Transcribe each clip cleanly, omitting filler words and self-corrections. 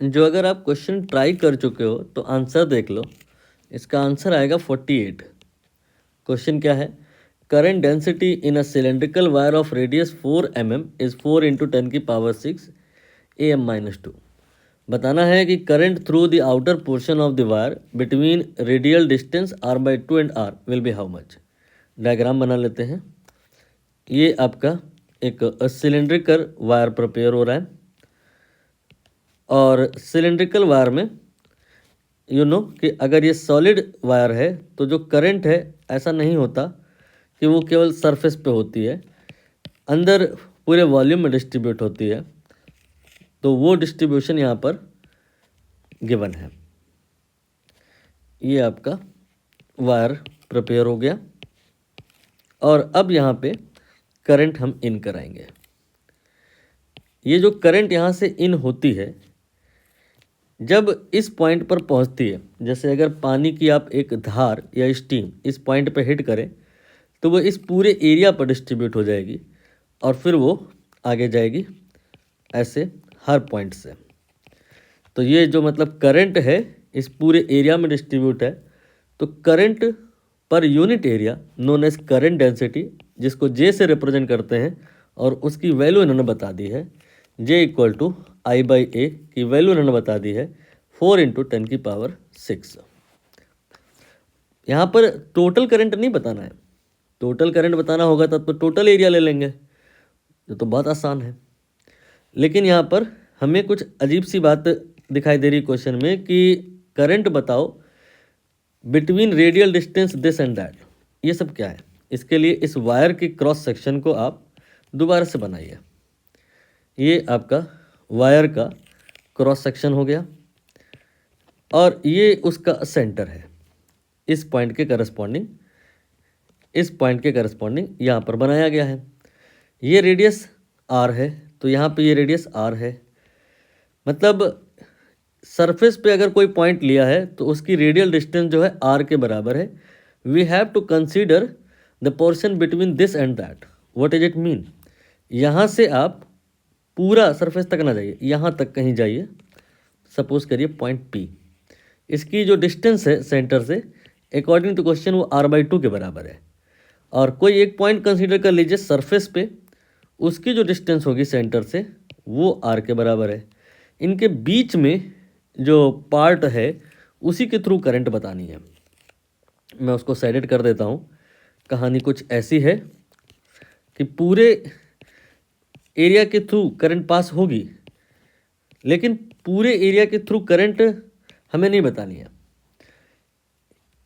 जो अगर आप क्वेश्चन ट्राई कर चुके हो तो आंसर देख लो, इसका आंसर आएगा 48। क्वेश्चन क्या है? Current density in a cylindrical wire of radius 4 mm is 4 into 10⁻⁶ AM-2। बताना है कि current through the outer portion of the wire between radial distance r/2 and r will be how much. Diagram बना लेते हैं। ये आपका एक cylindrical wire prepare हो रहा है, और सिलेंड्रिकल वायर में कि अगर ये सॉलिड वायर है तो जो करंट है ऐसा नहीं होता कि वो केवल सरफेस पे होती है, अंदर पूरे वॉल्यूम में डिस्ट्रीब्यूट होती है। तो वो डिस्ट्रीब्यूशन यहाँ पर गिवन है। ये आपका वायर प्रिपेयर हो गया, और अब यहाँ पे करंट हम इन कराएंगे। ये जो करंट यहाँ से इन होती है, जब इस पॉइंट पर पहुँचती है, जैसे अगर पानी की आप एक धार या स्टीम इस पॉइंट पर हिट करें तो वो इस पूरे एरिया पर डिस्ट्रीब्यूट हो जाएगी, और फिर वो आगे जाएगी ऐसे हर पॉइंट से। तो ये जो मतलब करंट है इस पूरे एरिया में डिस्ट्रीब्यूट है। तो करंट पर unit area known as current density, जिसको जे से रिप्रेजेंट करते हैं, और उसकी वैल्यू इन्होंने बता दी है J = I/A की वैल्यू इन्होंने बता दी है 4 × 10⁻⁶। यहाँ पर टोटल करंट नहीं बताना है। टोटल करंट बताना होगा तब तो टोटल एरिया ले लेंगे, जो तो बहुत आसान है। लेकिन यहाँ पर हमें कुछ अजीब सी बात दिखाई दे रही क्वेश्चन में कि करंट बताओ between radial distance this and that. ये सब क्या है? इसके लिए इस वायर के क्रॉस सेक्शन को आप दोबारा से बनाइए। ये आपका वायर का क्रॉस सेक्शन हो गया, और ये उसका सेंटर है। इस पॉइंट के करस्पॉन्डिंग यहाँ पर बनाया गया है। ये रेडियस r है, तो यहाँ पे ये रेडियस r है। मतलब सरफेस पे अगर कोई पॉइंट लिया है तो उसकी रेडियल डिस्टेंस जो है r के बराबर है। We have to consider the portion between this and that. What is it mean? यहाँ से आप पूरा सरफेस तक ना जाइए, यहाँ तक कहीं जाइए। सपोज करिए पॉइंट P, इसकी जो डिस्टेंस है सेंटर से अकॉर्डिंग टू क्वेश्चन वो r/2 के बराबर है। और कोई एक पॉइंट कंसीडर कर लीजिए सरफेस पे, उसकी जो डिस्टेंस होगी सेंटर से वो r के बराबर है। इनके बीच में जो पार्ट है उसी के थ्रू करंट बतानी है। मैं उसको सेडेड कर देता हूँ। कहानी कुछ ऐसी है कि पूरे एरिया के थ्रू करंट पास होगी, लेकिन पूरे एरिया के थ्रू करंट हमें नहीं बतानी है।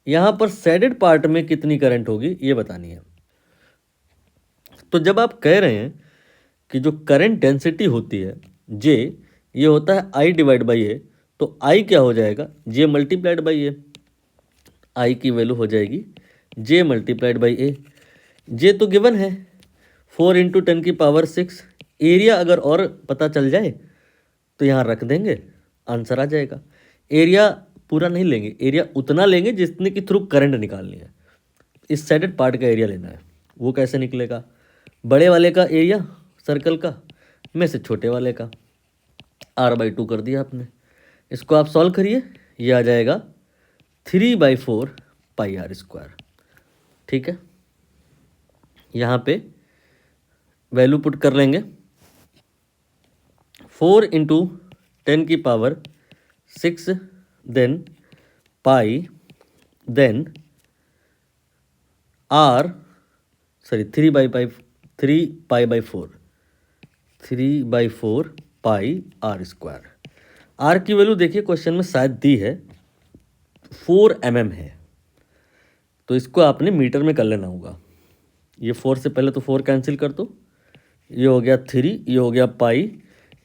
यहाँ पर शेडेड पार्ट में कितनी करंट होगी ये बतानी है। तो जब आप कह रहे हैं कि जो करंट डेंसिटी होती है J, ये होता है I/A, तो I क्या हो जाएगा? J × A। I की वैल्यू हो जाएगी J × A। J तो गिवन है 4 × 10⁻⁶। एरिया अगर और पता चल जाए तो यहाँ रख देंगे, आंसर आ जाएगा। एरिया पूरा नहीं लेंगे, एरिया उतना लेंगे जितने के थ्रू करंट निकालनी है। इस शेडेड पार्ट का एरिया लेना है। वो कैसे निकलेगा? बड़े वाले का एरिया सर्कल का में से छोटे वाले का r/2 कर दिया आपने। इसको आप सॉल्व करिए, ये आ जाएगा 3/4 πr²। ठीक है, यहाँ पे वैल्यू पुट कर लेंगे। 4 × 10⁻⁶, than pi, then r 3π/4 πr²। r की वैल्यू देखिए क्वेश्चन में शायद दी है 4 mm है, तो इसको आपने मीटर में कर लेना होगा। ये 4 से पहले तो 4 कैंसिल कर दो, ये हो गया 3, ये हो गया पाई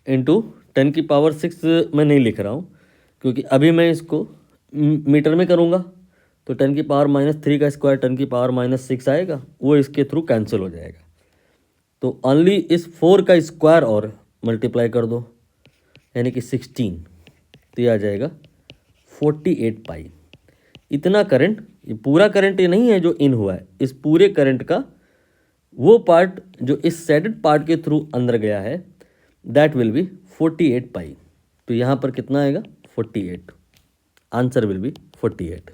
इंटू 10⁻⁶। मैं नहीं लिख रहा हूँ क्योंकि अभी मैं इसको मीटर में करूँगा तो 10⁻³ का स्क्वायर 10⁻⁶ आएगा, वो इसके थ्रू कैंसिल हो जाएगा। तो ओनली इस 4 का स्क्वायर और मल्टीप्लाई कर दो, यानी कि 16, तो ये आ जाएगा 48 पाई। इतना करंट, ये पूरा करंट ये नहीं है जो इन हुआ है, इस पूरे करंट का वो पार्ट जो इस शेडेड पार्ट के थ्रू अंदर गया है, दैट विल बी 48 पाई। तो यहाँ पर कितना आएगा 48, आंसर विल बी 48।